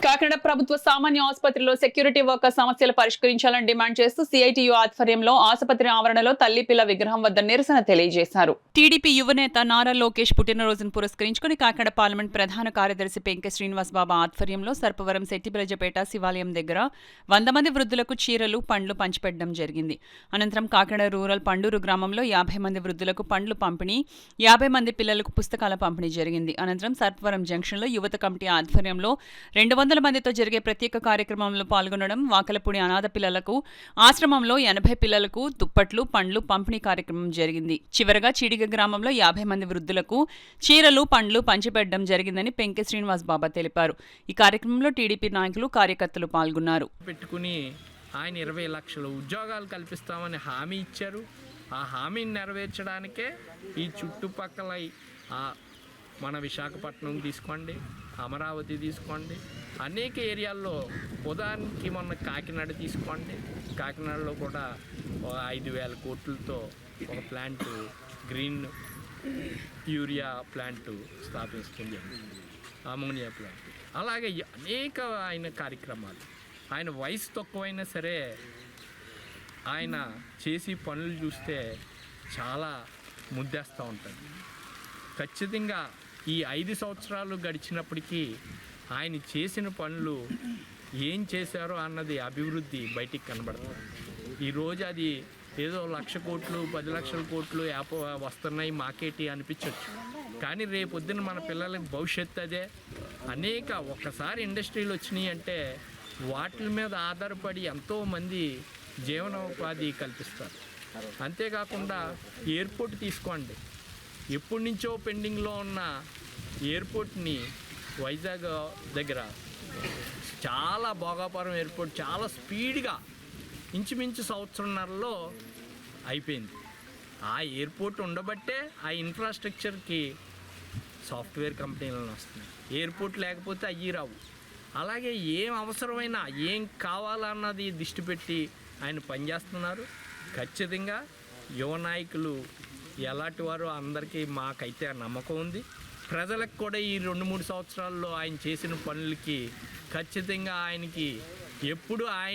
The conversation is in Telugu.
కాకినాడ ప్రభుత్వ సామాన్య ఆసుపత్రిలో సెక్యూరిటీ వర్కర్ సమస్యలు పరిష్కరించాలని డిమాండ్ చేస్తూ సిఐటియు ఆధ్వర్యంలో ఆసుపత్రి ఆవరణలో తల్లి పిల్ల విగ్రహం వద్ద నిరసన తెలియజేశారు. టీడీపీ యువనేత నారా లోకేష్ పుట్టినరోజును పురస్కరించుకుని కాకినాడ పార్లమెంట్ ప్రధాన కార్యదర్శి పెంకె శ్రీనివాస్ బాబా ఆధ్వర్యంలో సర్పవరం శెట్టిబిలజపేట శివాలయం దగ్గర 100 మంది వృద్ధులకు చీరలు పండ్లు పంచిపెట్టడం జరిగింది. అనంతరం కాకినాడ రూరల్ పండూరు గ్రామంలో 50 మంది వృద్ధులకు పండ్లు పంపిణీ, 50 మంది పిల్లలకు పుస్తకాల పంపిణీ జరిగింది. అనంతరం సర్పవరం జంక్షన్లో యువత కమిటీ ఆధ్వర్యంలో 200 మందితో జరిగే ప్రత్యేక కార్యక్రమంలో పాల్గొనడం, వాకలపూడి అనాథ పిల్లలకు ఆశ్రమంలో 80 పిల్లలకు దుప్పట్లు పండ్లు పంపిణీ కార్యక్రమం జరిగింది. చివరగా చీడిగ గ్రామంలో 50 మంది వృద్ధులకు చీరలు పండ్లు పంచిపెట్టడం జరిగిందని పెంకె శ్రీనివాస్ బాబా తెలిపారు. ఈ కార్యక్రమంలో టీడీపీ నాయకులు కార్యకర్తలు పాల్గొన్నారు. ఆయన 20 లక్షల ఉద్యోగాలు కల్పిస్తామని హామీ ఇచ్చారు. ఆ హామీని నెరవేర్చడానికే ఈ చుట్టుపక్కల మన విశాఖపట్నం తీసుకోండి, అమరావతి తీసుకోండి, అనేక ఏరియాల్లో ఉదాహరణకి మొన్న కాకినాడ తీసుకోండి. కాకినాడలో కూడా 5,000 కోట్లతో ఒక ప్లాంట్ గ్రీన్ యూరియా ప్లాంట్ స్థాపిస్తుంది, అమోనియా ప్లాంట్. అలాగే అనేక ఆయన కార్యక్రమాలు. ఆయన వయసు తక్కువైనా సరే ఆయన చేసి పనులు చూస్తే చాలా ముద్దేస్తూ ఉంటుంది. ఖచ్చితంగా ఈ 5 సంవత్సరాలు గడిచినప్పటికీ ఆయన చేసిన పనులు ఏం చేశారో అన్నది అభివృద్ధి బయటికి కనబడుతుంది. ఈరోజు అది ఏదో 1,00,000 కోట్లు 10 లక్షల కోట్లు వస్తున్నాయి మాకేటి అనిపించవచ్చు, కానీ రేపొద్దున మన పిల్లలకి భవిష్యత్తు అదే. ఒక్కసారి ఇండస్ట్రీలు వచ్చినాయి అంటే వాటి మీద ఆధారపడి ఎంతోమంది జీవనోపాధి కల్పిస్తారు. అంతేకాకుండా ఎయిర్పోర్ట్ తీసుకోండి. ఎప్పటి నుంచో పెండింగ్లో ఉన్న ఎయిర్పోర్ట్ని వైజాగ్ దగ్గర చాలా భోగాపురం ఎయిర్పోర్ట్ చాలా స్పీడ్గా ఇంచుమించు సంవత్సరంన్నరలో అయిపోయింది. ఆ ఎయిర్పోర్ట్ ఉండబట్టే ఆ ఇన్ఫ్రాస్ట్రక్చర్కి సాఫ్ట్వేర్ కంపెనీలను వస్తున్నాయి. ఎయిర్పోర్ట్ లేకపోతే అయ్యి రావు. అలాగే ఏం అవసరమైనా ఏం కావాలన్నది దృష్టి పెట్టి ఆయన పనిచేస్తున్నారు. ఖచ్చితంగా యువ నాయకులు ఎలాంటి వారు అందరికీ మాకైతే నమ్మకం ఉంది. ప్రజలకు కూడా ఈ 2-3 సంవత్సరాల్లో ఆయన చేసిన పనులకి ఖచ్చితంగా ఆయనకి ఎప్పుడు ఆయన